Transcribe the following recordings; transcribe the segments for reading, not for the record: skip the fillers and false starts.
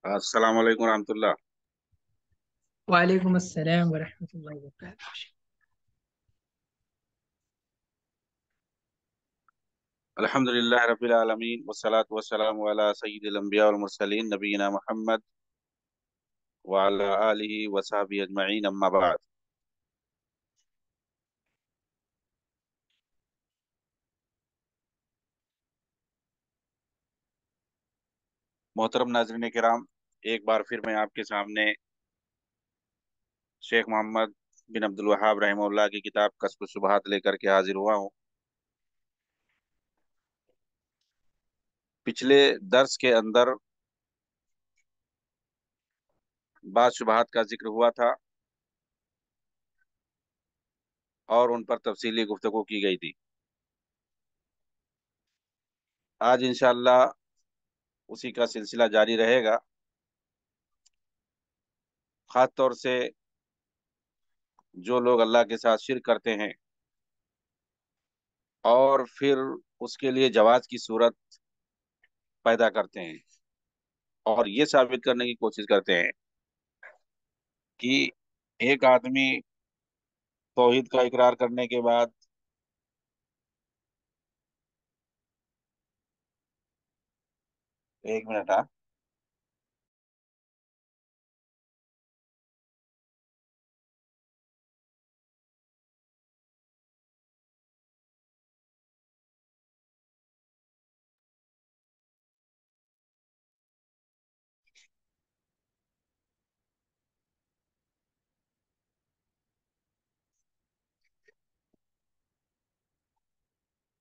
السلام علیکم ورحمۃ اللہ۔ وعلیکم السلام ورحمۃ اللہ وبرکاتہ۔ الحمد للہ رب العالمین والصلاة والسلام علی سید الانبیاء والمرسلین نبینا محمد وعلی آلہ وصحبہ اجمعین، اما بعد۔ محترم ناظرین کرام، ایک بار پھر میں آپ کے سامنے شیخ محمد بن عبد الوہاب رحمہ اللہ کی کتاب کشف الشبہات لے کر کے حاضر ہوا ہوں۔ پچھلے درس کے اندر بعض شبہات کا ذکر ہوا تھا اور ان پر تفصیلی گفتگو کی گئی تھی۔ آج انشاءاللہ اسی کا سلسلہ جاری رہے گا، خاص طور سے جو لوگ اللہ کے ساتھ شرک کرتے ہیں اور پھر اس کے لیے جواز کی صورت پیدا کرتے ہیں اور یہ ثابت کرنے کی کوشش کرتے ہیں کہ ایک آدمی توحید کا اقرار کرنے کے بعد ایک منٹ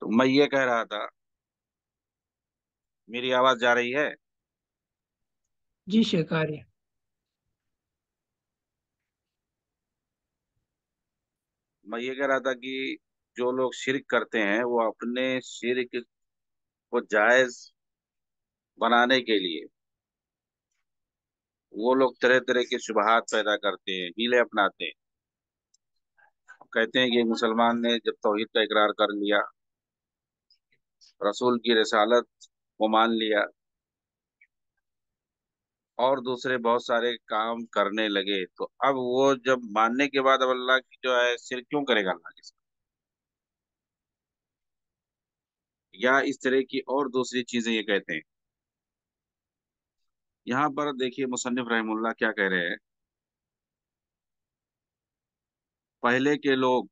تو میں یہ کہہ رہا تھا، میری آواز جا رہی ہے؟ جی شیخاریہ۔ میں یہ کہہ رہا تھا کہ جو لوگ شرک کرتے ہیں وہ اپنے شرک کو جائز بنانے کے لیے وہ لوگ طرح طرح کے شبہات پیدا کرتے ہیں، ہیلے اپناتے ہیں۔ کہتے ہیں کہ مسلمان نے جب توحید کا اقرار کر لیا، رسول کی رسالت کو مان لیا اور دوسرے بہت سارے کام کرنے لگے، تو اب وہ جب ماننے کے بعد اب اللہ کی جو ہے شرک کیوں کرے گا اللہ کے ساتھ؟ یا اس طرح کی اور دوسری چیزیں یہ کہتے ہیں۔ یہاں پر دیکھیے مصنف رحم اللہ کیا کہہ رہے ہیں۔ پہلے کے لوگ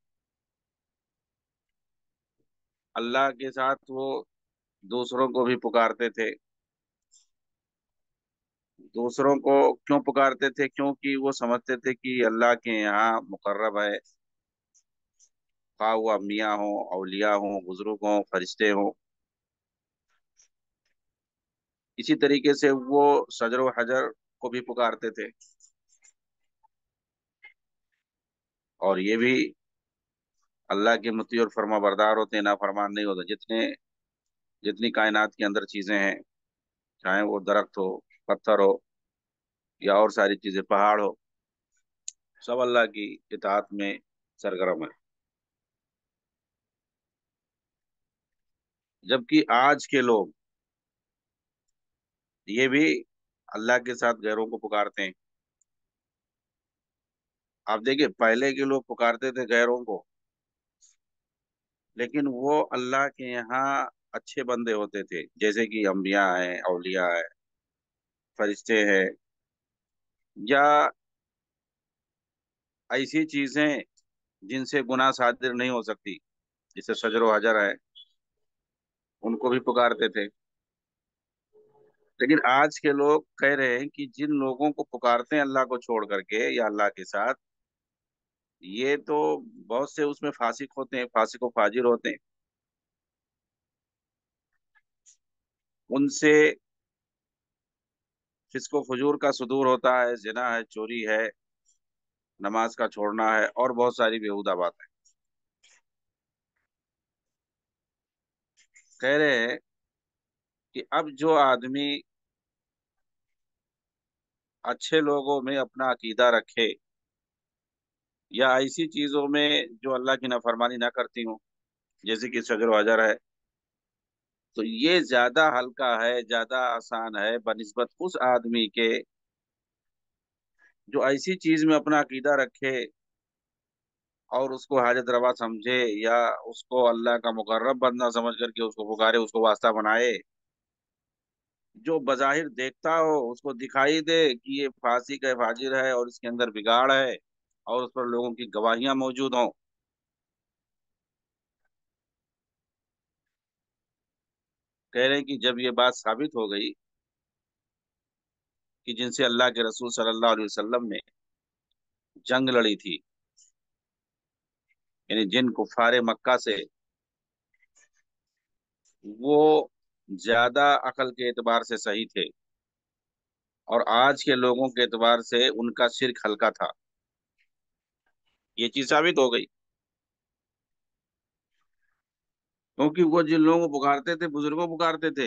اللہ کے ساتھ وہ دوسروں کو بھی پکارتے تھے۔ دوسروں کو کیوں پکارتے تھے؟ کیونکہ وہ سمجھتے تھے کہ اللہ کے یہاں مقرب ہے، خواہ وہ انبیاء ہوں، اولیاء ہوں، بزرگ ہوں، فرشتے ہوں۔ اسی طریقے سے وہ شجر و حجر کو بھی پکارتے تھے، اور یہ بھی اللہ کے مطیع اور فرما بردار ہوتے ہیں، نافرمان نہیں ہوتے۔ جتنی کائنات کے اندر چیزیں ہیں، چاہے وہ درخت ہو، پتھر ہو، یا اور ساری چیزیں، پہاڑ ہو، سب اللہ کی اطاعت میں سرگرم ہے۔ جبکہ آج کے لوگ یہ بھی اللہ کے ساتھ غیروں کو پکارتے ہیں۔ آپ دیکھیے پہلے کے لوگ پکارتے تھے غیروں کو، لیکن وہ اللہ کے یہاں اچھے بندے ہوتے تھے، جیسے کہ انبیاء ہیں، اولیاء ہیں، فرشتے ہیں، یا ایسی چیزیں جن سے گناہ صادر نہیں ہو سکتی، جیسے شجر و حجر ہے، ان کو بھی پکارتے تھے۔ لیکن آج کے لوگ کہہ رہے ہیں کہ جن لوگوں کو پکارتے ہیں اللہ کو چھوڑ کر کے یا اللہ کے ساتھ، یہ تو بہت سے اس میں فاسق ہوتے ہیں، فاسق و فاجر ہوتے ہیں۔ ان سے فسق و فجور کا صدور ہوتا ہے، زنا ہے، چوری ہے، نماز کا چھوڑنا ہے، اور بہت ساری بیہودہ باتیں۔ کہہ رہے ہیں کہ اب جو آدمی اچھے لوگوں میں اپنا عقیدہ رکھے یا ایسی چیزوں میں جو اللہ کی نافرمانی نہ کرتی ہوں، جیسے کہ شجر و حجر ہے، تو یہ زیادہ ہلکا ہے، زیادہ آسان ہے بنسبت اس آدمی کے جو ایسی چیز میں اپنا عقیدہ رکھے اور اس کو حاجت روا سمجھے، یا اس کو اللہ کا مقرب بندہ سمجھ کر کے اس کو پکارے، اس کو واسطہ بنائے، جو بظاہر دیکھتا ہو اس کو دکھائی دے کہ یہ فاسق ہے، فاجر ہے، اور اس کے اندر بگاڑ ہے، اور اس پر لوگوں کی گواہیاں موجود ہوں۔ کہہ رہے ہیں کہ جب یہ بات ثابت ہو گئی کہ جن سے اللہ کے رسول صلی اللہ علیہ وسلم نے جنگ لڑی تھی، یعنی جن کفار مکہ سے، وہ زیادہ عقل کے اعتبار سے صحیح تھے، اور آج کے لوگوں کے اعتبار سے ان کا شرک ہلکا تھا، یہ چیز ثابت ہو گئی۔ کیونکہ وہ جن لوگوں کو پکارتے تھے، بزرگوں کو پکارتے تھے،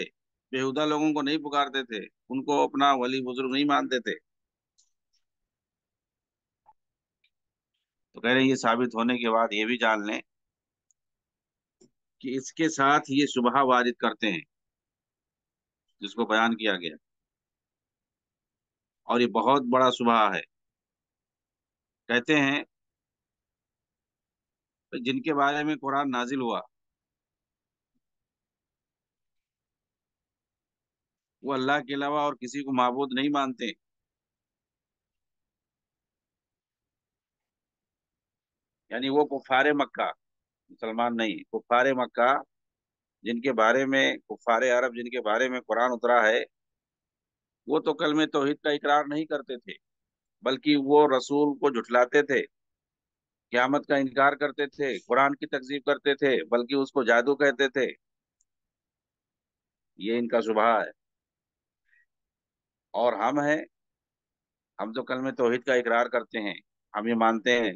بےہودہ لوگوں کو نہیں پکارتے تھے، ان کو اپنا ولی بزرگ نہیں مانتے تھے۔ تو کہہ رہے ہیں یہ ثابت ہونے کے بعد یہ بھی جان لیں کہ اس کے ساتھ یہ شبہ وارد کرتے ہیں جس کو بیان کیا گیا، اور یہ بہت بڑا شبہ ہے۔ کہتے ہیں جن کے بارے میں قرآن نازل ہوا وہ اللہ کے علاوہ اور کسی کو معبود نہیں مانتے، یعنی وہ کفار مکہ، مسلمان نہیں، کفار مکہ جن کے بارے میں، کفار عرب جن کے بارے میں قرآن اترا ہے، وہ تو کلمہ توحید کا اقرار نہیں کرتے تھے، بلکہ وہ رسول کو جھٹلاتے تھے، قیامت کا انکار کرتے تھے، قرآن کی تکذیب کرتے تھے، بلکہ اس کو جادو کہتے تھے۔ یہ ان کا شبہ ہے۔ اور ہم ہیں، ہم تو کلمہ توحید کا اقرار کرتے ہیں، ہم یہ مانتے ہیں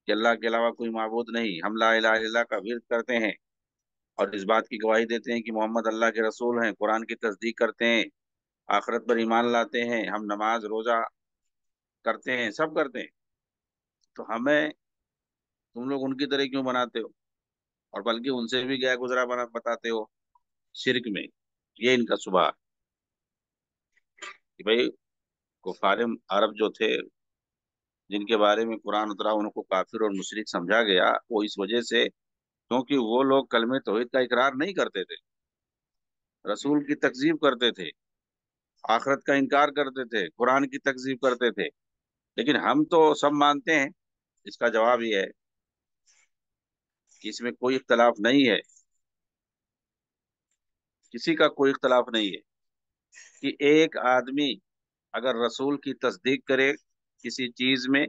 کہ اللہ کے علاوہ کوئی معبود نہیں، ہم لا الہ الا اللہ کا ورد کرتے ہیں، اور اس بات کی گواہی دیتے ہیں کہ محمد اللہ کے رسول ہیں، قرآن کی تصدیق کرتے ہیں، آخرت پر ایمان لاتے ہیں، ہم نماز روزہ کرتے ہیں، سب کرتے ہیں۔ تو ہمیں تم لوگ ان کی طرح کیوں بناتے ہو، اور بلکہ ان سے بھی گیا گزرا بتاتے ہو شرک میں؟ یہ ان کا شبہ ہے کہ بھائی کفار عرب جو تھے جن کے بارے میں قرآن اترا ان کو کافر اور مشرک سمجھا گیا، وہ اس وجہ سے کیونکہ وہ لوگ کلمہ توحید کا اقرار نہیں کرتے تھے، رسول کی تکذیب کرتے تھے، آخرت کا انکار کرتے تھے، قرآن کی تکذیب کرتے تھے۔ لیکن ہم تو سب مانتے ہیں۔ اس کا جواب یہ ہے کہ اس میں کوئی اختلاف نہیں ہے، کسی کا کوئی اختلاف نہیں ہے کہ ایک آدمی اگر رسول کی تصدیق کرے کسی چیز میں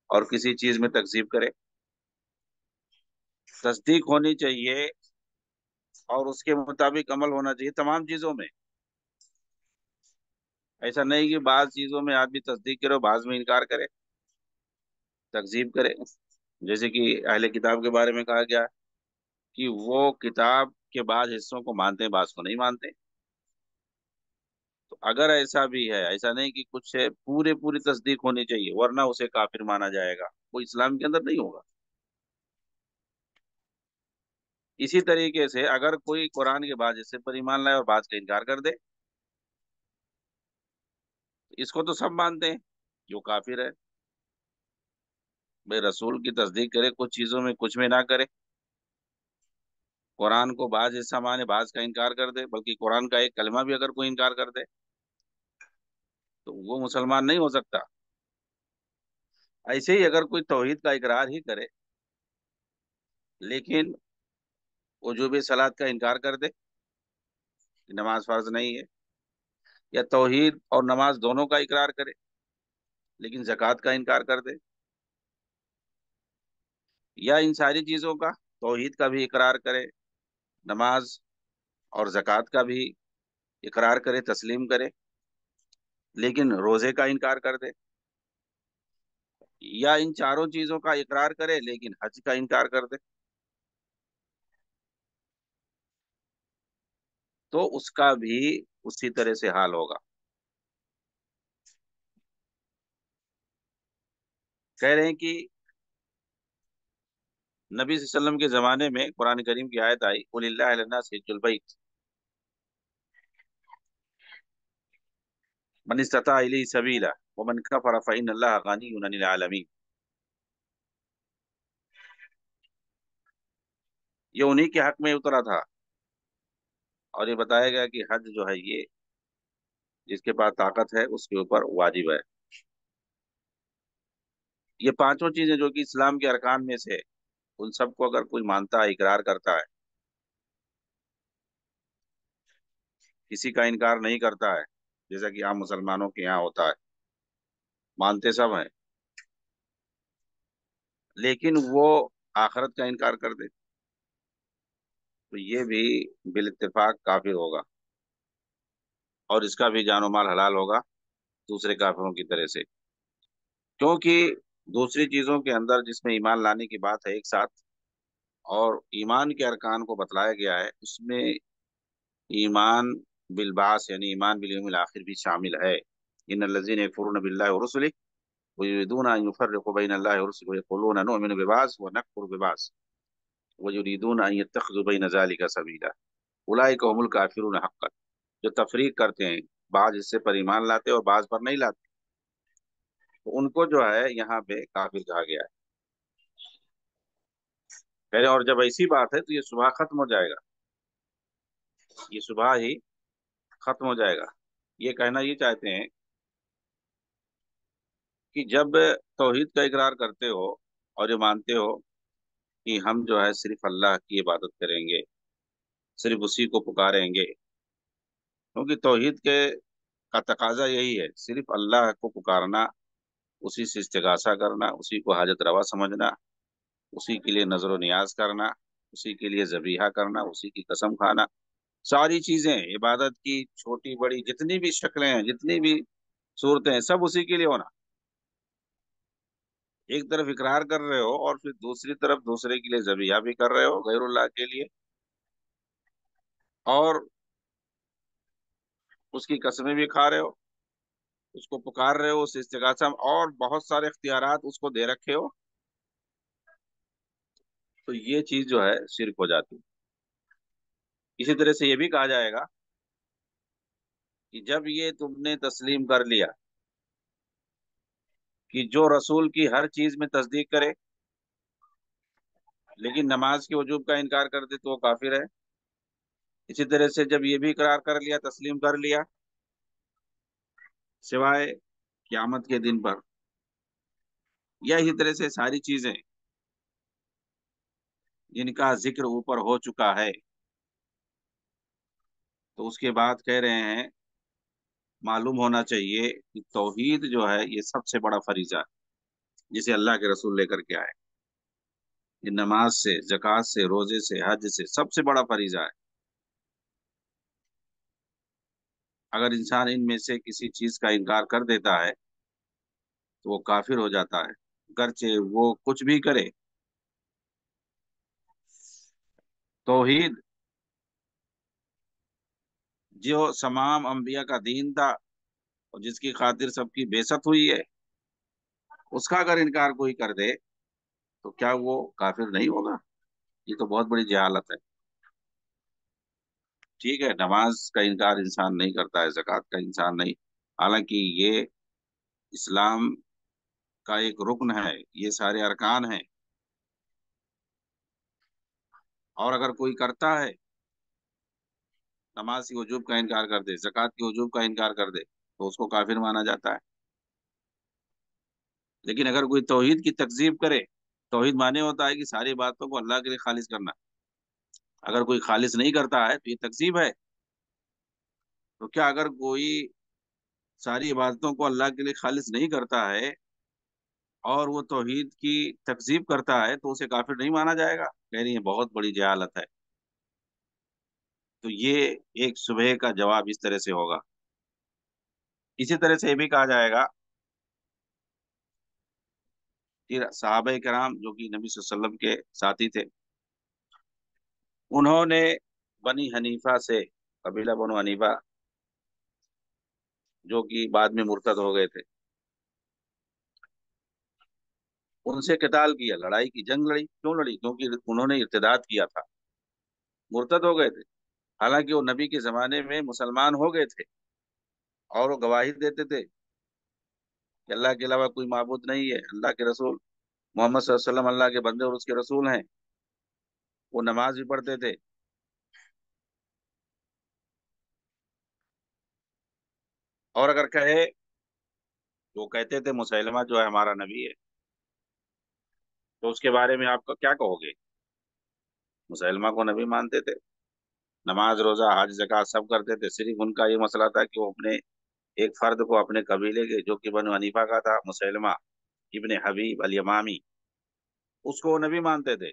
اور کسی چیز میں تکذیب کرے، تصدیق ہونی چاہیے اور اس کے مطابق عمل ہونا چاہیے تمام چیزوں میں۔ ایسا نہیں کہ بعض چیزوں میں آدمی تصدیق کرے اور بعض میں انکار کرے، تکذیب کرے۔ جیسے کہ اہل کتاب کے بارے میں کہا گیا کہ وہ کتاب کے بعض حصوں کو مانتے ہیں، بعض کو نہیں مانتے۔ تو اگر ایسا بھی ہے، ایسا نہیں کہ کچھ سے پوری تصدیق ہونی چاہیے ورنہ اسے کافر مانا جائے گا، وہ اسلام کے اندر نہیں ہوگا۔ اسی طریقے سے اگر کوئی قرآن کے بعض حصے پر ایمان لائے اور بعض کا انکار کر دے، اس کو تو سب مانتے ہیں، جو کافر ہے بھائی رسول کی تصدیق کرے کچھ چیزوں میں، کچھ میں نہ کرے، قرآن کو بعض حصہ مانے بعض کا انکار کر دے، بلکہ قرآن کا ایک کلمہ بھی اگر کوئی انکار کر دے تو وہ مسلمان نہیں ہو سکتا۔ ایسے ہی اگر کوئی توحید کا اقرار ہی کرے لیکن وجوب صلاۃ کا انکار کر دے کہ نماز فرض نہیں ہے، یا توحید اور نماز دونوں کا اقرار کرے لیکن زکوٰۃ کا انکار کر دے، یا ان ساری چیزوں کا، توحید کا بھی اقرار کرے، نماز اور زکوٰۃ کا بھی اقرار کرے، تسلیم کرے، لیکن روزے کا انکار کر دے، یا ان چاروں چیزوں کا اقرار کرے لیکن حج کا انکار کر دے، تو اس کا بھی اسی طرح سے حال ہوگا۔ کہہ رہے ہیں کہ نبی صلی اللہ علیہ وسلم کے زمانے میں قرآن کریم کی آیت آئی قل اللہ للناس حج البیت، من استطاع इलैहि सबीला वमन कफर फइन्न अल्लाह गनिय्युन अनिल आलमीन। ये उन्हीं के हक में उतरा था। और ये बताया गया कि हज जो है ये जिसके पास ताकत है उसके ऊपर वाजिब है। ये पांचों चीजें जो कि इस्लाम के अरकान में से, उन सबको अगर कोई मानता है, इकरार करता है, किसी का इनकार नहीं करता है, जैसा कि आम मुसलमानों के यहाँ होता है, मानते सब हैं, लेकिन वो आखिरत का इनकार कर दे, तो ये भी बिल इत्तेफाक काफिर होगा, और इसका भी जानो माल हलाल होगा दूसरे काफिरों की तरह से। क्योंकि दूसरी चीजों के अंदर जिसमें ईमान लाने की बात है एक साथ, और ईमान के अरकान को बतलाया गया है, उसमें ईमान बिलबास यानी ईमान बिल यौमिल आखिर भी शामिल है। इन्नल्लज़ीना यकफुरूना बिल्लाहि व रुसुलिहि व युरीदूना अन युफर्रिqu बैन अल्लाहि व रुसुलिहि व यक़ूलूना नु'मिनु बिबअज़ व नकफ़ुरु बिबअज़ व युरीदूना अन यत्तख़िज़ू बैन ज़ालिका सबीला उलाइका हुमुल काफ़िरून हक़्क़न। जो तफरीक करते हैं, बाज हिस्से पर ईमान लाते हैं और बाज पर नहीं लाते, तो उनको जो है यहाँ पे काफिर कहा गया है। पहले और जब ऐसी बात है तो ये सुबह खत्म हो जाएगा, ये सुबह ही खत्म हो जाएगा। ये कहना ये चाहते हैं कि जब तौहीद का इकरार करते हो और ये मानते हो कि हम जो है सिर्फ अल्लाह की इबादत करेंगे, सिर्फ उसी को पुकारेंगे, क्योंकि तौहीद के का तकाजा यही है, सिर्फ अल्लाह को पुकारना, उसी से इस्तिगासा करना, उसी को हाजत रवा समझना, उसी के लिए नजर नियाज करना, उसी के लिए जबीहा करना, उसी की कसम खाना, सारी चीजें इबादत की छोटी बड़ी जितनी भी शक्लें हैं, जितनी भी सूरतें हैं, सब उसी के लिए होना। एक तरफ इकरार कर रहे हो और फिर दूसरी तरफ दूसरे के लिए जबीहा भी कर रहे हो गैरुल्लाह के लिए, और उसकी कसमें भी खा रहे हो, उसको पुकार रहे हो, उस इस्तिगासा में और बहुत सारे इख्तियारात उसको दे रखे हो, तो ये चीज जो है शिरक हो जाती है। इसी तरह से ये भी कहा जाएगा कि जब ये तुमने तस्लीम कर लिया कि जो रसूल की हर चीज में तस्दीक करे लेकिन नमाज के वजूब का इनकार कर दे तो वो काफिर है। इसी तरह से जब ये भी इकरार कर लिया, तस्लीम कर लिया, सिवाय क़यामत के दिन पर, या इसी तरह से सारी चीजें जिनका जिक्र ऊपर हो चुका है, तो उसके बाद कह रहे हैं मालूम होना चाहिए कि तौहीद जो है ये सबसे बड़ा फरीजा है जिसे अल्लाह के रसूल लेकर के आए। ये नमाज से, जक़ात से, रोजे से, हज से सबसे बड़ा फरीजा है। अगर इंसान इनमें से किसी चीज का इनकार कर देता है तो वो काफिर हो जाता है, गर्चे वो कुछ भी करे। तौहीद जो तमाम अंबिया का दीन था और जिसकी खातिर सबकी बेइज्जत हुई है, उसका अगर इनकार कोई कर दे तो क्या वो काफिर नहीं होगा? ये तो बहुत बड़ी जहालत है। ठीक है, नमाज का इनकार इंसान नहीं करता है, ज़कात का इंसान नहीं, हालांकि ये इस्लाम का एक रुकन है, ये सारे अरकान हैं, और अगर कोई करता है, नमाज की वजूब का इनकार कर दे, ज़कात की वजूब का इनकार कर दे, तो उसको काफिर माना जाता है। लेकिन अगर कोई तौहीद की तकजीब करे, तौहीद माने होता है कि सारी बातों को अल्लाह के लिए खालिज करना, अगर कोई खालिज नहीं करता है तो ये तकजीब है। तो क्या अगर कोई सारी इबादतों को अल्लाह के लिए खालिज नहीं करता है और वो तौहीद की तकजीब करता है तो उसे काफिर नहीं माना जाएगा? कह रही है बहुत बड़ी जहालत है। तो ये एक सुबह का जवाब इस तरह से होगा। इसी तरह से ये भी कहा जाएगा कि सहाबा कराम जो कि नबी सल्लल्लाहु अलैहि वसल्लम के साथी थे, उन्होंने बनी हनीफा से, कबीला बनु हनीफा जो कि बाद में मुर्तद हो गए थे, उनसे किताल किया, लड़ाई की, जंग लड़ी। क्यों लड़ी? क्योंकि उन्होंने इर्तिदाद किया था, मुर्तद हो गए थे। हालांकि वो नबी के जमाने में मुसलमान हो गए थे, और वो गवाही देते थे कि अल्लाह के अलावा कोई माबूद नहीं है, अल्लाह के रसूल मोहम्मद सल्लल्लाहु अलैहि वसल्लम अल्लाह के बंदे और उसके रसूल हैं। वो नमाज भी पढ़ते थे। और अगर कहे, वो कहते थे मुसैलमा जो है हमारा नबी है, तो उसके बारे में आपका क्या कहोगे? मुसैलमा को नबी मानते थे, नमाज रोजा हज ज़कात सब करते थे, सिर्फ उनका ये मसला था कि वो अपने एक फर्द को अपने कबीले के, जो कि बनु हनीफा का था, मुसैलमा इब्ने हबीब अल यमामी, उसको वो नबी मानते थे।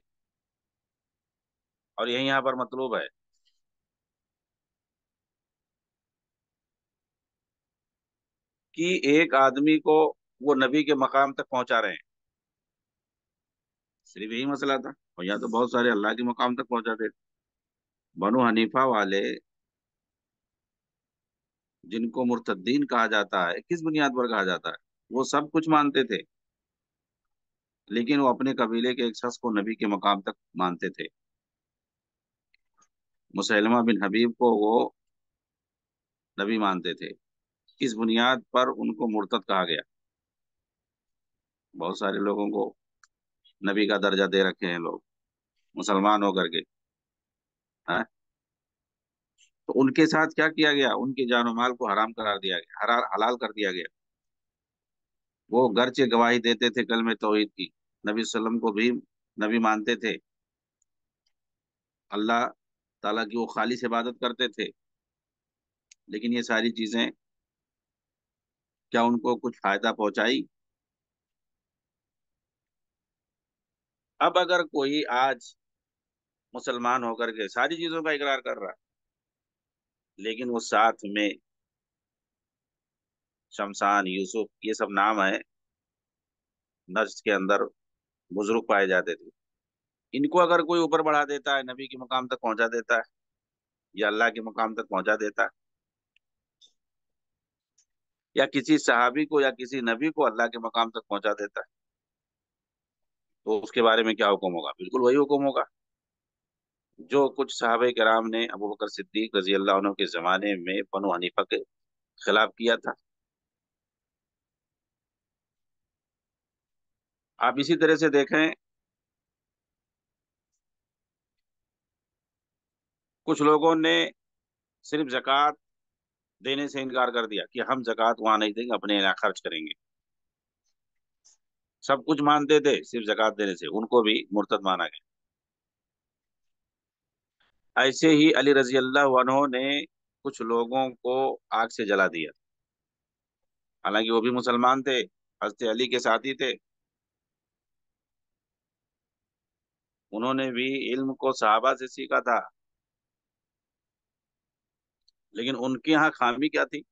और यही यहाँ पर मतलूब है कि एक आदमी को वो नबी के मकाम तक पहुंचा रहे हैं, सिर्फ यही मसला था। और यहाँ तो बहुत सारे अल्लाह के मकाम तक पहुंचाते थे। बनु हनीफा वाले, जिनको मुर्तद्दीन कहा जाता है, किस बुनियाद पर कहा जाता है? वो सब कुछ मानते थे, लेकिन वो अपने कबीले के एक शख्स को नबी के मकाम तक मानते थे। मुसैलमा बिन हबीब को वो नबी मानते थे। किस बुनियाद पर उनको मुर्तद कहा गया? बहुत सारे लोगों को नबी का दर्जा दे रखे हैं लोग, मुसलमान होकर के। हाँ? तो उनके साथ क्या किया गया? उनके जानो माल को हराम करार दिया गया, हलाल कर दिया गया। वो गर्चे गवाही देते थे कलमे तौहीद की, नबी वसल्लम को भी नबी मानते थे, अल्लाह ताला की वो खालिस इबादत करते थे, लेकिन ये सारी चीजें क्या उनको कुछ फायदा पहुंचाई? अब अगर कोई आज मुसलमान होकर के सारी चीजों का इकरार कर रहा है, लेकिन वो साथ में शमशान, यूसुफ, ये सब नाम है, नज्द के अंदर बुजुर्ग पाए जाते थे, इनको अगर कोई ऊपर बढ़ा देता है, नबी के मुकाम तक पहुंचा देता है, या अल्लाह के मुकाम तक पहुंचा देता है, या किसी सहाबी को या किसी नबी को अल्लाह के मकाम तक पहुंचा देता है, तो उसके बारे में क्या हुक्म होगा? बिल्कुल वही हुक्म होगा जो कुछ सहाबे कराम ने अबू बकर सिद्दीक रजी अल्लाह अन्हु के जमाने में बनु हनीफा के खिलाफ किया था। आप इसी तरह से देखें, कुछ लोगों ने सिर्फ जक़ात देने से इनकार कर दिया कि हम जक़ात वहां नहीं देंगे, अपने यहाँ खर्च करेंगे। सब कुछ मानते थे, सिर्फ जक़ात देने से उनको भी मुर्तद माना गया। ऐसे ही अली रजी अल्लाह अन्हु ने कुछ लोगों को आग से जला दिया, हालांकि वो भी मुसलमान थे, हजरत अली के साथी थे। उन्होंने भी इल्म को सहाबा से सीखा था, लेकिन उनके यहाँ खामी क्या थी?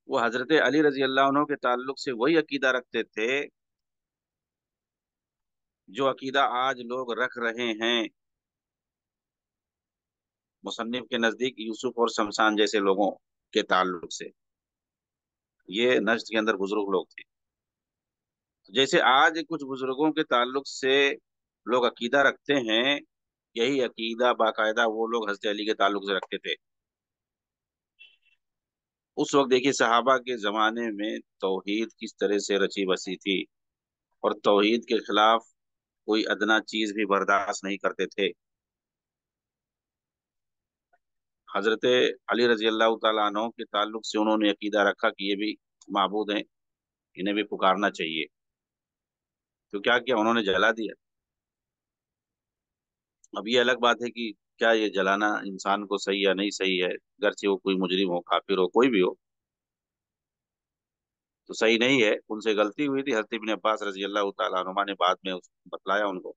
वो हजरत अली रजी अल्लाह अन्हु के ताल्लुक से वही अकीदा रखते थे जो अकीदा आज लोग रख रहे हैं, मुसन्निफ के नजदीक यूसुफ और शमशान जैसे लोगों के ताल्लुक से। ये नज्द के अंदर बुजुर्ग लोग थे। जैसे आज कुछ बुजुर्गों के ताल्लुक से लोग अकीदा रखते हैं, यही अकीदा बाकायदा वो लोग हजरत अली के ताल्लुक से रखते थे। उस वक्त देखिए सहाबा के जमाने में तौहीद किस तरह से रची बसी थी, और तौहीद के खिलाफ कोई अदना चीज भी बर्दाश्त नहीं करते थे। हजरत अली रजी अल्लाह तआला अन्हु के ताल्लुक से उन्होंने अकीदा रखा कि ये भी माबूद हैं, इन्हें भी पुकारना चाहिए। तो क्या किया? उन्होंने जला दिया। अब ये अलग बात है कि क्या ये जलाना इंसान को सही या नहीं सही है, अगरचे वो कोई मुजरिम हो, काफिर हो, कोई भी हो, तो सही नहीं है। उनसे गलती हुई थी। हज़रत इब्ने अब्बास रजी अल्लाह तआला अन्हुमा ने बाद में बतलाया उनको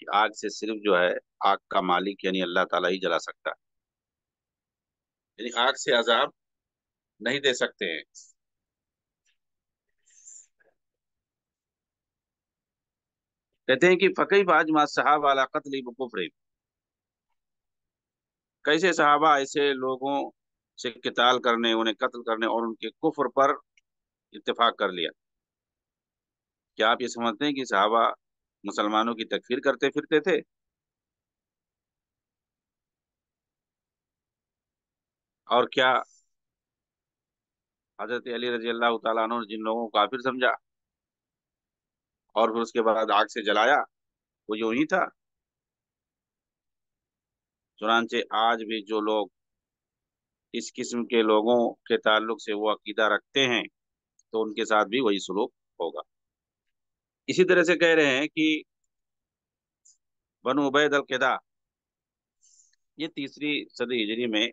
कि आग से सिर्फ जो है, आग का मालिक यानी अल्लाह ताला ही जला सकता है, यानी आग से अजाब नहीं दे सकते हैं। कहते हैं कि फकई बाज मा सहाब अला कत्ल कुफ्र, कैसे सहाबा ऐसे लोगों से किताल करने, उन्हें कत्ल करने और उनके कुफ्र पर इत्तेफाक कर लिया। क्या आप ये समझते हैं कि सहाबा मुसलमानों की तकफीर करते फिरते थे? और क्या हजरत अली रजी अल्लाह तआला अन्हु ने जिन लोगों को काफिर समझा और फिर उसके बाद आग से जलाया, वो जो ही था। चुनांचे आज भी जो लोग इस किस्म के लोगों के ताल्लुक से वो अकीदा रखते हैं, तो उनके साथ भी वही सलूक होगा। इसी तरह से कह रहे हैं कि बनु उबैद अल क़िदा, ये तीसरी सदी हिजरी में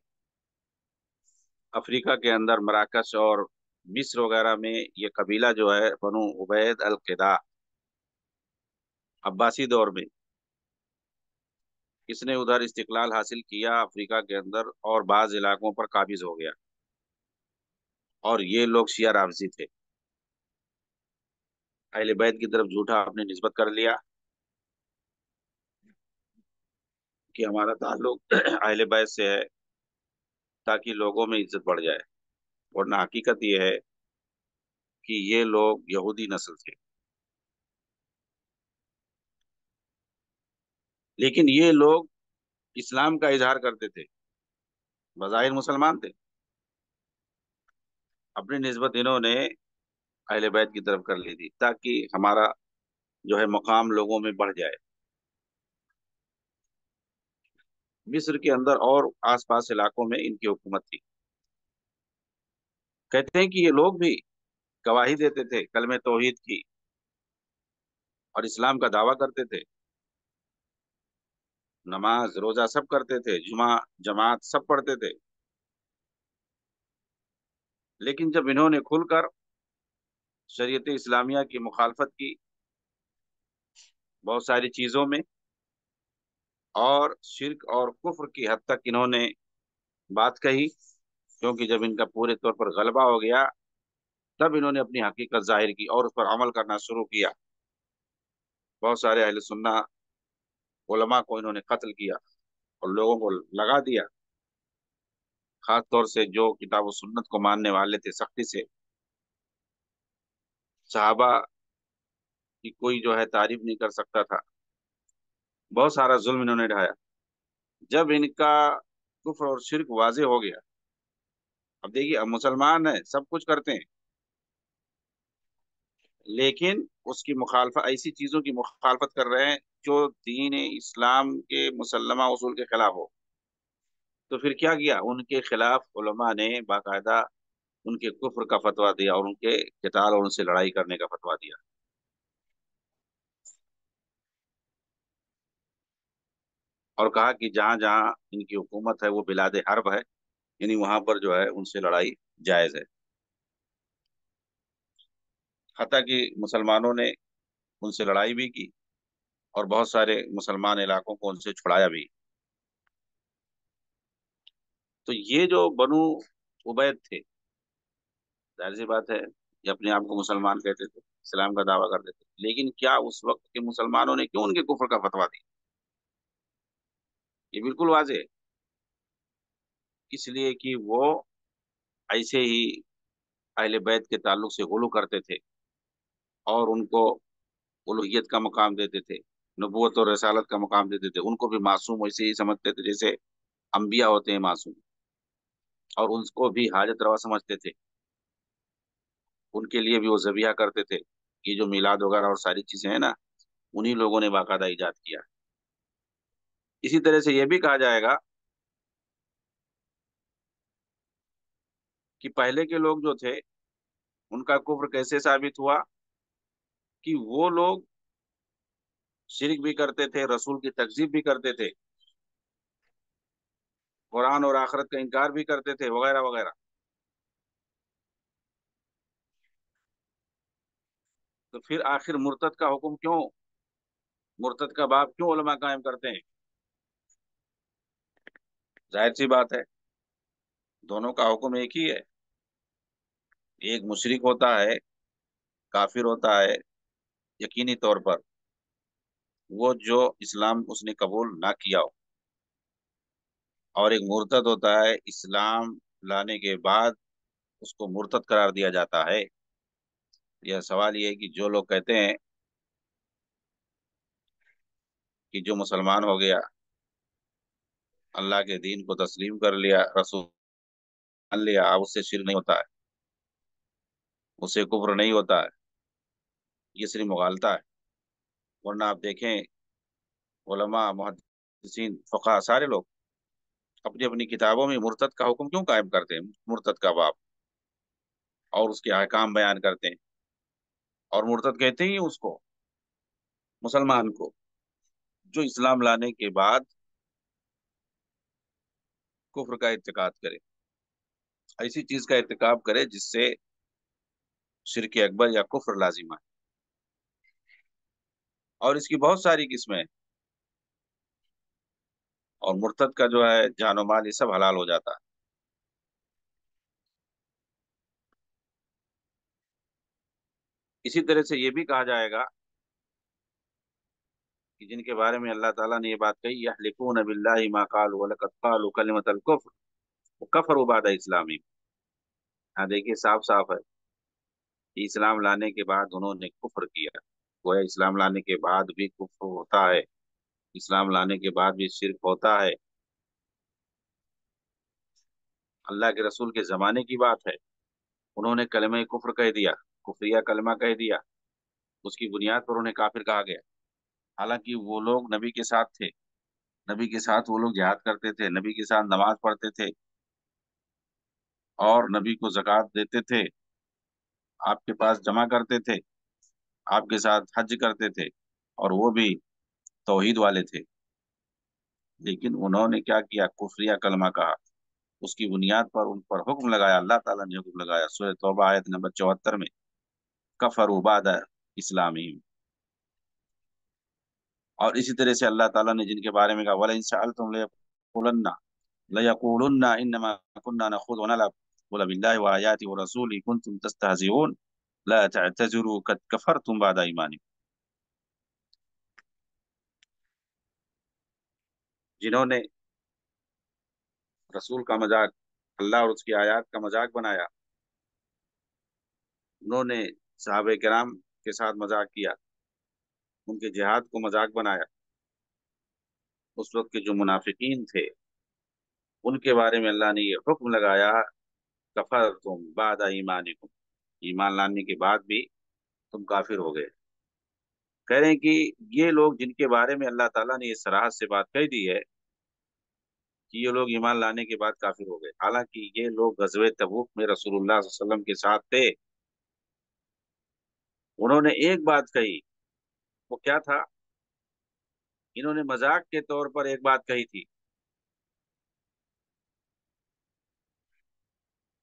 अफ्रीका के अंदर मराकश और मिस्र वगैरह में ये कबीला जो है बनु उबैद अल क़िदा, अब्बासी दौर में इसने उधर इस्तिकलाल हासिल किया अफ्रीका के अंदर और बाज इलाकों पर काबिज हो गया। और ये लोग शिया राफजी थे। अहले बैत की तरफ झूठा अपने निस्बत कर लिया कि हमारा ताल्लुक अहले बैत से है, ताकि लोगों में इज्जत बढ़ जाए। वरना हकीकत ये है कि ये लोग यहूदी नस्ल थे। लेकिन ये लोग इस्लाम का इजहार करते थे, बज़ाहिर मुसलमान थे। अपनी निस्बत इन्होंने अहले बैत की तरफ कर ली थी, ताकि हमारा जो है मकाम लोगों में बढ़ जाए। मिस्र के अंदर और आसपास इलाकों में इनकी हुकूमत थी। कहते हैं कि ये लोग भी गवाही देते थे कलमे तौहीद की, और इस्लाम का दावा करते थे। नमाज रोजा सब करते थे, जुमा जमात सब पढ़ते थे। लेकिन जब इन्होंने खुलकर शरीयत इस्लामिया की मुखालफत की बहुत सारी चीजों में, और शिर्क और कुफ्र की हद तक इन्होंने बात कही, क्योंकि जब इनका पूरे तौर पर गलबा हो गया, तब इन्होंने अपनी हकीकत जाहिर की और उस पर अमल करना शुरू किया। बहुत सारे अहले सुन्ना उलमा को इन्होंने कत्ल किया और लोगों को लगा दिया। खास तौर से जो किताब व सुन्नत को मानने वाले थे सख्ती से, सहाबा की कोई जो है तारीफ नहीं कर सकता था। बहुत सारा जुल्म इन्होंने ढाया। जब इनका कुफ्र और शिर्क वाजे हो गया, अब देखिए, अब मुसलमान है, सब कुछ करते हैं, लेकिन उसकी मुखालफत, ऐसी चीजों की मुखालफत कर रहे हैं जो दीन इस्लाम के मुसल्लमा उसूल के खिलाफ हो। तो फिर क्या किया, उनके खिलाफ उलमा ने बाकायदा उनके कुफ्र का फतवा दिया और उनके किताल और उनसे लड़ाई करने का फतवा दिया। और कहा कि जहां जहां इनकी हुकूमत है वो बिलाद हर्ब है, यानी वहां पर जो है उनसे लड़ाई जायज है। हत्ता कि मुसलमानों ने उनसे लड़ाई भी की और बहुत सारे मुसलमान इलाकों को उनसे छुड़ाया भी। तो ये जो बनु उबैद थे, जाहिर सी बात है, ये अपने आप को मुसलमान कहते थे, इस्लाम का दावा करते थे। लेकिन क्या उस वक्त के मुसलमानों ने क्यों उनके कुफर का फतवा दिया? ये बिल्कुल वाजे है। इसलिए कि वो ऐसे ही अहले बैत के ताल्लुक से गुलू करते थे और उनको उलूहियत का मकाम देते थे, नबूवत और रसालत का मकाम देते थे। उनको भी मासूम वैसे ही समझते थे जैसे अंबिया होते हैं मासूम, और उनको भी हाजत रवा समझते थे। उनके लिए भी वो जबिया करते थे। ये जो मिलाद वगैरह और सारी चीजें हैं ना, उन्हीं लोगों ने बाकायदा इजाद किया। इसी तरह से यह भी कहा जाएगा कि पहले के लोग जो थे, उनका कुफ्र कैसे साबित हुआ, कि वो लोग शिरक भी करते थे, रसूल की तकजीब भी करते थे, कुरान और आखिरत का इनकार भी करते थे, वगैरह वगैरह। तो फिर आखिर मुर्तद का हुक्म क्यों, मुर्तद का बाप क्यों उलमा कायम करते हैं? जाहिर सी बात है, दोनों का हुक्म एक ही है। एक मुशरिक होता है, काफिर होता है यकीनी तौर पर, वो जो इस्लाम उसने कबूल ना किया हो। और एक मुर्तद होता है, इस्लाम लाने के बाद उसको मुर्तद करार दिया जाता है। यह सवाल ये है कि जो लोग कहते हैं कि जो मुसलमान हो गया, अल्लाह के दीन को तस्लीम कर लिया, रसूल लिया, अब उससे शिर्क नहीं होता है, उससे कुफ्र नहीं होता है, ये सिर्फ मुगालता है। वरना आप देखें, उलमा, मुहद्दिसीन, फुक़हा सारे लोग अपनी अपनी किताबों में मुर्तद का हुक्म क्यों कायम करते हैं, मुर्तद का बाप, और उसके अहकाम बयान करते हैं। और मुर्तद कहते ही उसको, मुसलमान को, जो इस्लाम लाने के बाद कुफ्र का इर्तिकाब करे, ऐसी चीज का इर्तिकाब करे जिससे शिरक अकबर या कुफ्र लाजिम है। और इसकी बहुत सारी किस्में हैं। और मुर्तद का जो है जान और माल ये सब हलाल हो जाता है। इसी तरह से ये भी कहा जाएगा कि जिनके बारे में अल्लाह ताला ने ये बात कही, यहलिफून बिल्लाहि मा क़ालू व लक़द क़ालू कलिमतल कुफ्र व कफ़रू बअद इस्लामिहिम। हाँ देखिए, साफ साफ है कि इस्लाम लाने के बाद उन्होंने कुफ्र किया। गोया इस्लाम लाने के बाद भी कुफ्र होता है, इस्लाम लाने के बाद भी शिरक होता है। अल्लाह के रसूल के जमाने की बात है, उन्होंने कलमा कुफ्र कह दिया, कुफरिया कलमा कह दिया, उसकी बुनियाद पर उन्हें काफिर कहा गया। हालांकि वो लोग नबी के साथ थे, नबी के साथ वो लोग जिहाद करते थे, नबी के साथ नमाज पढ़ते थे, और नबी को ज़कात देते थे, आपके पास जमा करते थे, आपके साथ हज करते थे, और वो भी तौहीद वाले थे। लेकिन उन्होंने क्या किया, कुफरिया कलमा कहा, उसकी बुनियाद पर उन पर हुक्म लगाया, अल्लाह ताला ने हुक्म लगाया सूरह तौबा आयत नंबर 74 में, कफरू बाद इस्लामी। और इसी तरह से अल्लाह ताला ने जिनके बारे में कहा, वला इन सअलतुम लयक़ूलुन्ना इन्नमा कुन्ना नख़ूज़ु व नलअब क़ुल बिल्लाहि व आयातिहि व रसूलिहि कुन्तुम तस्तहज़िऊन ला तअतज़िरू क़द कफ़रतुम बअद ईमानिकुम। जिन्होंने रसूल का मजाक, अल्लाह और उसकी आयत का मजाक बनाया, उन्होंने सहाबे किराम के साथ मजाक किया, उनके जिहाद को मजाक बनाया, उस वक्त के जो मुनाफिकीन थे उनके बारे में अल्लाह ने ये हुक्म लगाया, कफर तुम बाद ईमानिकुम, ईमान लाने के बाद भी तुम काफिर हो गए। कह रहे हैं कि ये लोग जिनके बारे में अल्लाह ताला ने इस सराहत से बात कह दी है कि ये लोग ईमान लाने के बाद काफिर हो गए, हालांकि ये लोग गज़वे तबूक में रसूलुल्लाह सल्लल्लाहु अलैहि वसल्लम के साथ थे। उन्होंने एक बात कही, वो क्या था, इन्होंने मजाक के तौर पर एक बात कही थी,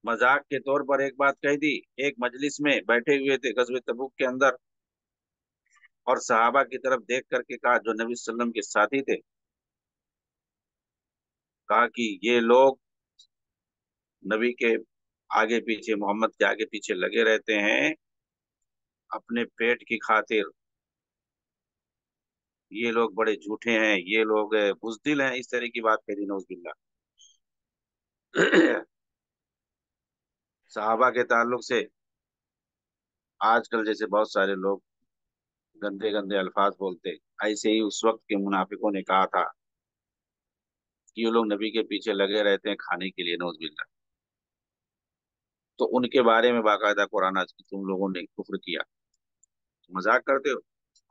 मजाक के तौर पर एक बात कही थी। एक मजलिस में बैठे हुए थे गज़वे तबूक के अंदर, और सहाबा की तरफ देख करके कहा, जो नबी सल्लल्लाहु अलैहि वसल्लम के साथी थे, कहा कि ये लोग नबी के आगे पीछे, मोहम्मद के आगे पीछे लगे रहते हैं अपने पेट की खातिर, ये लोग बड़े झूठे हैं, ये लोग बुजदिल हैं, इस तरह की बात कही नौजुबिल्ला। सहाबा के ताल्लुक से आजकल जैसे बहुत सारे लोग गंदे गंदे अल्फाज बोलते, ऐसे ही उस वक्त के मुनाफिकों ने कहा था कि ये लोग नबी के पीछे लगे रहते हैं खाने के लिए, नौजुबिल्ला। तो उनके बारे में बाकायदा कुरान आज की तुम लोगों ने कुफ्र किया, मजाक करते हो।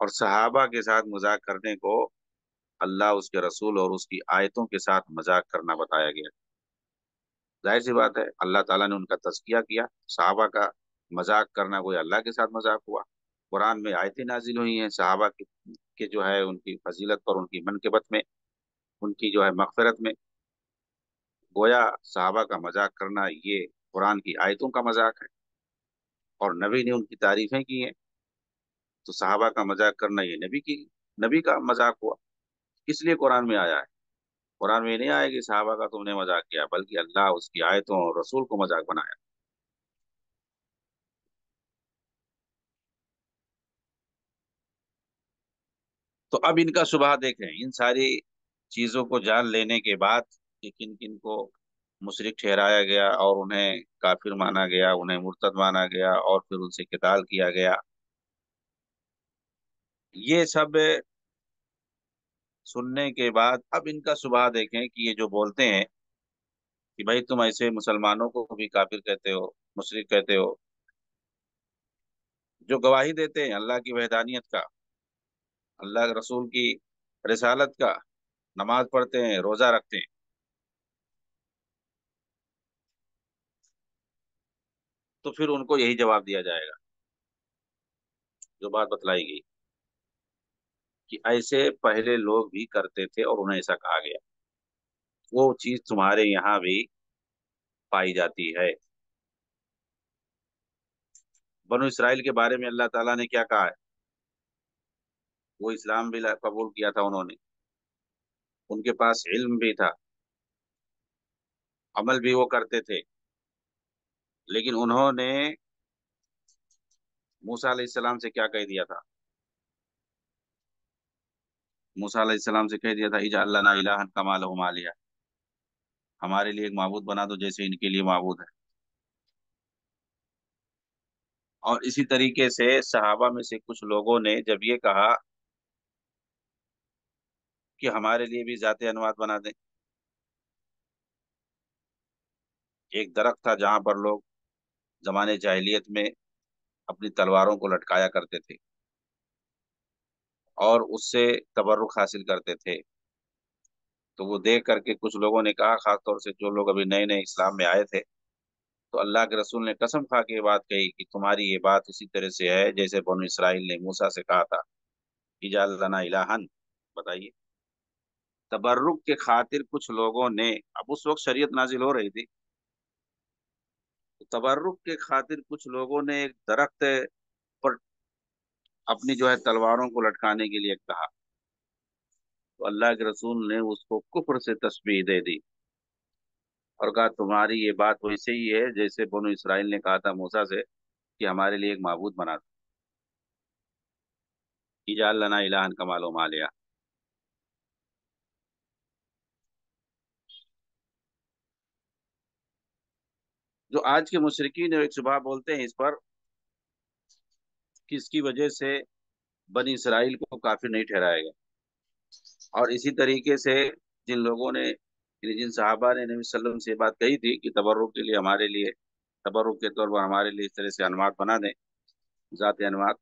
और सहाबा के साथ मजाक करने को अल्लाह, उसके रसूल और उसकी आयतों के साथ मजाक करना बताया गया। जाहिर सी बात है, अल्लाह ताला ने उनका तज़किया किया, सहाबा का मजाक करना कोई अल्लाह के साथ मजाक हुआ। कुरान में आयतें नाजिल हुई हैं सहाबा के जो है उनकी फजीलत पर, उनकी मनक़बत में, उनकी जो है मग़फ़िरत में। गोया सहाबा का मजाक करना ये कुरान की आयतों का मजाक है, और नबी ने उनकी तारीफें की हैं, तो सहाबा का मजाक करना ये नबी का मजाक हुआ, इसलिए कुरान में आया है। कुरान में नहीं आया कि सहाबा का तुमने मजाक किया, बल्कि अल्लाह उसकी आयतों और रसूल को मजाक बनाया। तो अब इनका शुबहा देखें, इन सारी चीजों को जान लेने के बाद कि किन किन को मुशरिक ठहराया गया और उन्हें काफिर माना गया, उन्हें मुर्तद माना गया, और फिर उनसे किताल किया गया, ये सब सुनने के बाद अब इनका शुबहा देखें कि ये जो बोलते हैं کہ بھائی تم ایسے مسلمانوں کو بھی کافر کہتے ہو، مشرک کہتے ہو، جو گواہی دیتے ہیں اللہ کی وحدانیت کا، اللہ کے رسول کی رسالت کا، نماز پڑھتے ہیں، روزہ رکھتے ہیں، تو پھر ان کو یہی جواب دیا جائے گا جو بات بتلائی گئی کہ ایسے پہلے لوگ بھی کرتے تھے اور انہیں ایسا کہا گیا، وہ چیز تمہارے یہاں بھی پائی جاتی ہے۔ بنو اسرائیل کے بارے میں اللہ تعالیٰ نے کیا کہا ہے؟ وہ اسلام بھی قبول کیا تھا انہوں نے، ان کے پاس علم بھی تھا، عمل بھی وہ کرتے تھے، لیکن انہوں نے موسیٰ علیہ السلام سے کیا کہہ دیا تھا؟ موسیٰ علیہ السلام سے کہہ دیا تھا اجعل لنا الہا کما لہم آلہہ، ہمارے لیے ایک معبود بنا دو جیسے ان کے لیے معبود ہے۔ اور اسی طریقے سے صحابہ میں سے کچھ لوگوں نے جب یہ کہا کہ ہمارے لیے بھی ذات انوات بنا دیں، ایک درخت تھا جہاں پر لوگ زمانے جاہلیت میں اپنی تلواروں کو لٹکایا کرتے تھے اور اس سے تبرک حاصل کرتے تھے، تو وہ دیکھ کر کے کچھ لوگوں نے کہا، خاص طور سے جو لوگ ابھی نئے نئے اسلام میں آئے تھے، تو اللہ کے رسول نے قسم کھا کے یہ بات کہی کہ تمہاری یہ بات اسی طرح سے ہے جیسے بنو اسرائیل نے موسیٰ سے کہا تھا اجعل لنا الہن۔ بتائیے، تبرک کے خاطر کچھ لوگوں نے، اب اس وقت شریعت نازل ہو رہی تھی، تو تبرک کے خاطر کچھ لوگوں نے ایک درخت پر اپنی جو ہے تلواروں کو لٹکانے کے لیے کہا، تو اللہ کے رسول نے اس کو کفر سے تشبیہ دے دی اور کہا تمہاری یہ بات ویسے ہی ہے جیسے بنو اسرائیل نے کہا تھا موسیٰ سے کہ ہمارے لیے ایک معبود بنا دو، اجعل لنا الہا کما لہم آلہہ۔ جو آج کے مشرکین ایک شبہ بولتے ہیں اس پر کہ اس کی وجہ سے بنی اسرائیل کو کافر نہیں ٹھہرایا گیا، اور اسی طریقے سے جن لوگوں نے، یعنی جن صحابہ نے نبی صلی اللہ علیہ وسلم سے یہ بات کہی تھی کہ تبرک کے لیے ہمارے لیے، تبرک کے طور پر ہمارے لیے اس طرح سے انوات بنا دیں، ذات انوات،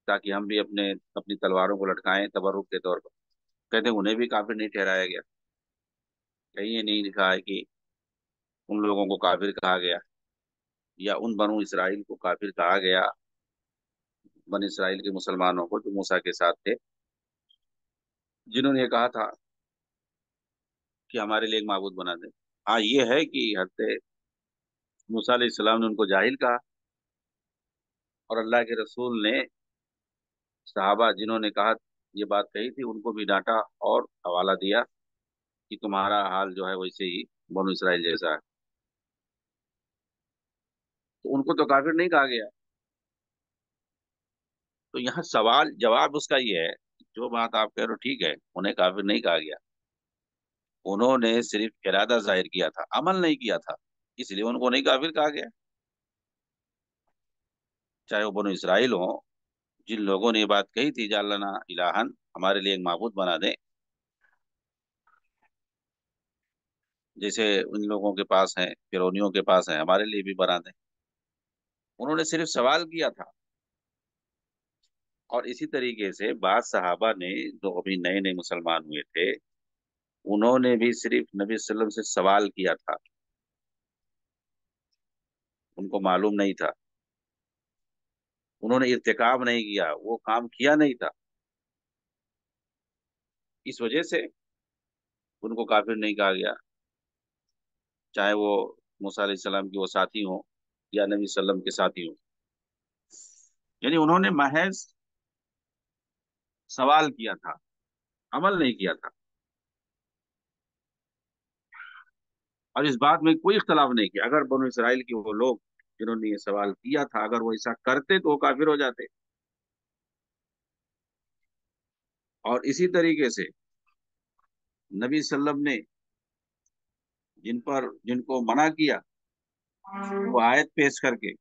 تاکہ ہم بھی اپنی تلواروں کو لٹکائیں تبرک کے طور پر، کہتے ہیں انہیں بھی کافر نہیں ٹھہرایا گیا، کہیں یہ نہیں لکھا ہے کہ ان لوگوں کو کافر کہا گیا یا ان بنو اسرائیل کو کافر کہا گیا، بنی اسرائیل کے مسلمانوں کو جو موسیٰ کے ساتھ تھے، جنہوں نے یہ کہا تھا کہ ہمارے لیے ایک معبود بنا دیں۔ ہاں یہ ہے کہ حضرت موسیٰ علیہ السلام نے ان کو جاہل کہا، اور اللہ کے رسول نے صحابہ جنہوں نے کہا یہ بات کہی تھی ان کو بھی ڈانٹا اور حوالہ دیا کہ تمہارا حال جو ہے ویسے ہی بنو اسرائیل جیسا ہے، تو ان کو تو کافر نہیں کہا گیا۔ تو یہاں سوال جواب اس کا یہ ہے، جو بات آپ کہہ رہے ہو ٹھیک ہے، انہیں کافر نہیں کہا گیا، انہوں نے صرف ارادہ ظاہر کیا تھا، عمل نہیں کیا تھا، اس لیے ان کو نہیں کافر کہا گیا، چاہے وہ بنو اسرائیل ہوں جن لوگوں نے یہ بات کہی تھی جعل لنا الہن، ہمارے لیے ایک معبود بنا دیں، جیسے ان لوگوں کے پاس ہیں، فرعونیوں کے پاس ہیں، ہمارے لیے بھی بنا دیں، انہوں نے صرف سوال کیا تھا۔ اور اسی طریقے سے بعض صحابہ نے جو ابھی نئے نئے مسلمان ہوئے تھے، انہوں نے بھی صرف نبی صلی اللہ علیہ وسلم سے سوال کیا تھا، ان کو معلوم نہیں تھا، انہوں نے ارتکاب نہیں کیا، وہ کام کیا نہیں تھا، اس وجہ سے ان کو کافر نہیں کہا گیا، چاہے وہ موسیٰ علیہ السلام کے وہ ساتھی ہوں یا نبی صلی اللہ علیہ وسلم کے ساتھی ہوں، یعنی انہوں نے محض سوال کیا تھا، عمل نہیں کیا تھا، اور اس بات میں کوئی اختلاف نہیں کیا، اگر بنو اسرائیل کے وہ لوگ جنہوں نے یہ سوال کیا تھا اگر وہ ایسا کرتے تو وہ کافر ہو جاتے، اور اسی طریقے سے نبی صلی اللہ علیہ وسلم نے جن کو منع کیا وہ آیت پیش کر کے،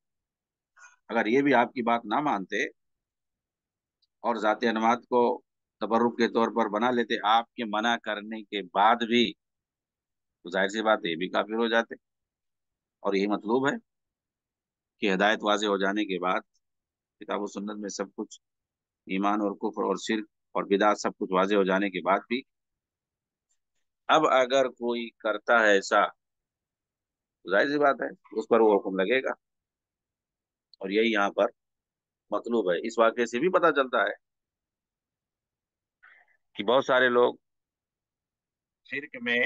اگر یہ بھی آپ کی بات نہ مانتے اور ذات انوات کو تبرک کے طور پر بنا لیتے، آپ کے منع کرنے کے بعد بھی تو ظاہر سی بات ہے یہ بھی کافر ہو جاتے، اور یہی مطلوب ہے کہ ہدایت واضح ہو جانے کے بعد کتاب و سنت میں سب کچھ، ایمان اور کفر اور شرک اور بدعت سب کچھ واضح ہو جانے کے بعد بھی اب اگر کوئی کرتا ہے ایسا، تو ظاہر سی بات ہے اس پر وہ حکم لگے گا، اور یہی یہاں پر مطلوب ہے۔ اس واقعے سے بھی پتہ چلتا ہے کہ بہت سارے لوگ شرک میں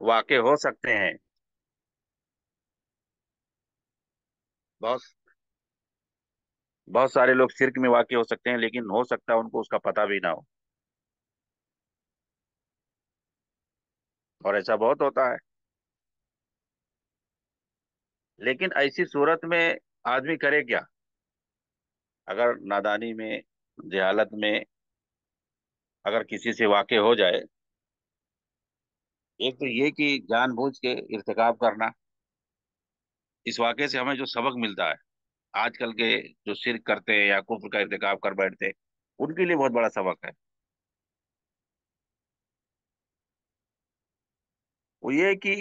واقع ہو سکتے ہیں، بہت بہت سارے لوگ شرک میں واقع ہو سکتے ہیں، لیکن ہو سکتا ہے ان کو اس کا پتہ بھی نہ ہو، اور ایسا بہت ہوتا ہے۔ لیکن ایسی صورت میں آدمی کرے کیا؟ اگر نادانی میں، جہالت میں اگر کسی سے واقع ہو جائے، ایک تو یہ کہ جان بوجھ کے ارتکاب کرنا، اس واقعے سے ہمیں جو سبق ملتا ہے، آج کل کے جو شرک کرتے ہیں یا کفر کا ارتکاب کر بیٹھتے ہیں، ان کے لیے بہت بڑا سبق ہے۔ وہ یہ کہ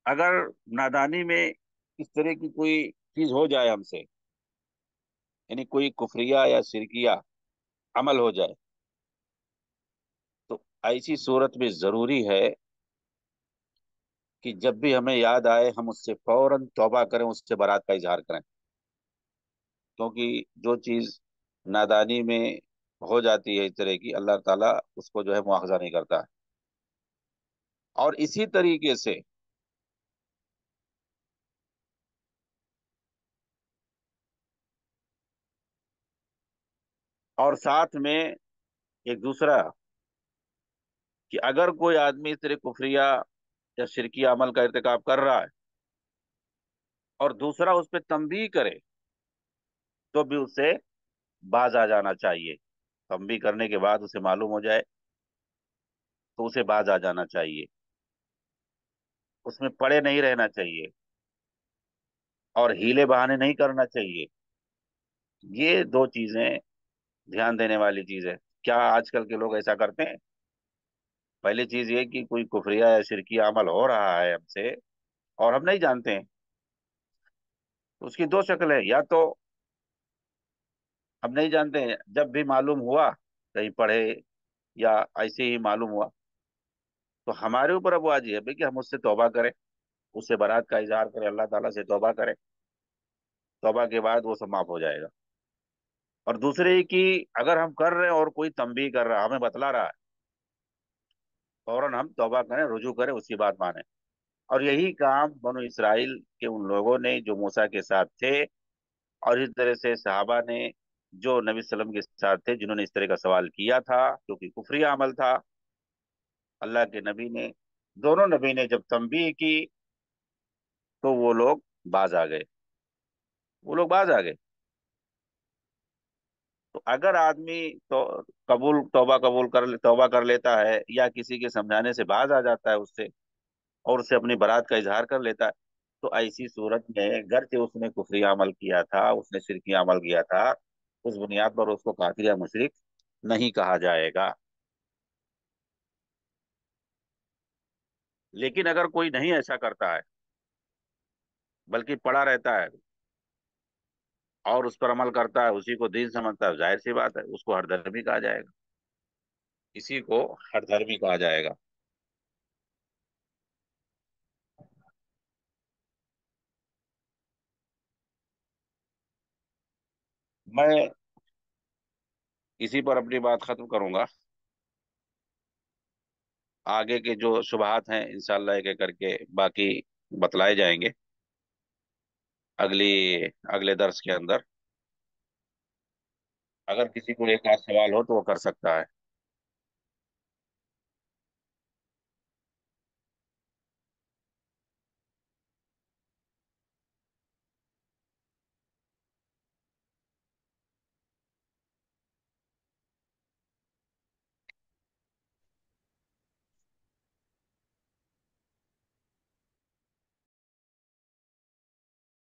اگر نادانی میں اس طرح کی کوئی چیز ہو جائے ہم سے، یعنی کوئی کفریہ یا شرکیہ عمل ہو جائے، تو ایسی صورت میں ضروری ہے کہ جب بھی ہمیں یاد آئے ہم اس سے فوراً توبہ کریں، اس سے برات کا اظہار کریں، کیونکہ جو چیز نادانی میں ہو جاتی ہے اس طرح کی، اللہ تعالیٰ اس کو جو ہے مواخذہ نہیں کرتا ہے۔ اور اسی طریقے سے اور ساتھ میں ایک دوسرا کہ اگر کوئی آدمی اس طرح کفریہ یا شرکی عمل کا ارتکاب کر رہا ہے اور دوسرا اس پہ تنبیہ کرے، تو بھی اس سے باز آ جانا چاہیے۔ تنبیہ کرنے کے بعد اسے معلوم ہو جائے تو اسے باز آ جانا چاہیے، اس میں پڑے نہیں رہنا چاہیے، اور ہیلے بہانے نہیں کرنا چاہیے۔ یہ دو چیزیں دھیان دینے والی چیز ہے۔ کیا آج کل کے لوگ ایسا کرتے ہیں؟ پہلی چیز یہ کہ کوئی کفریہ یا شرکی عمل ہو رہا ہے ہم سے اور ہم نہیں جانتے ہیں، تو اس کی دو شکلیں، یا تو ہم نہیں جانتے ہیں، جب بھی معلوم ہوا کہیں پڑھے یا ایسے ہی معلوم ہوا، تو ہمارے اوپر اب واجب ہے بھئی کہ ہم اس سے توبہ کریں، اس سے برات کا اظہار کریں، اللہ تعالیٰ سے توبہ کریں، توبہ کے بعد وہ سب معاف ہو جائے گا۔ اور دوسرے یہ کہ اگر ہم کر رہے ہیں اور کوئی تنبیہ کر رہا ہے، ہمیں بتلا رہا ہے، فوراً ہم توبہ کریں، رجوع کریں، اس کی بات مانیں۔ اور یہی کام بنو اسرائیل کے ان لوگوں نے جو موسیٰ کے ساتھ تھے، اور اس طرح سے صحابہ نے جو نبی صلی اللہ علیہ وسلم کے ساتھ تھے، جنہوں نے اس طرح کا سوال کیا تھا کیونکہ کفری عمل تھا، اللہ کے نبی نے، دونوں نبی نے جب تنبیہ کی تو وہ لوگ باز آ گئے، وہ لوگ باز آ گئے۔ تو اگر آدمی تو توبہ کر لیتا ہے، یا کسی کے سمجھانے سے باز آ جاتا ہے اس سے، اور اس سے اپنی برات کا اظہار کر لیتا ہے، تو ایسی صورت میں گرچہ اس نے کفری عمل کیا تھا، اس نے شرکی عمل کیا تھا، اس بنیاد پر اس کو کافر یا مشرک نہیں کہا جائے گا۔ لیکن اگر کوئی نہیں ایسا کرتا ہے، بلکہ پڑا رہتا ہے اور اس پر عمل کرتا ہے، اسی کو دین سمجھتا ہے، ظاہر سی بات ہے اس کو ہر دھرمی کہا جائے گا، اسی کو ہر دھرمی کہا جائے گا۔ میں اسی پر اپنی بات ختم کروں گا، آگے کے جو شبہات ہیں انشاءاللہ ایک ایک کر کے باقی بتلائے جائیں گے اگلے درس کے اندر۔ اگر کسی کو ایک آدھ سوال ہو تو وہ کر سکتا ہے۔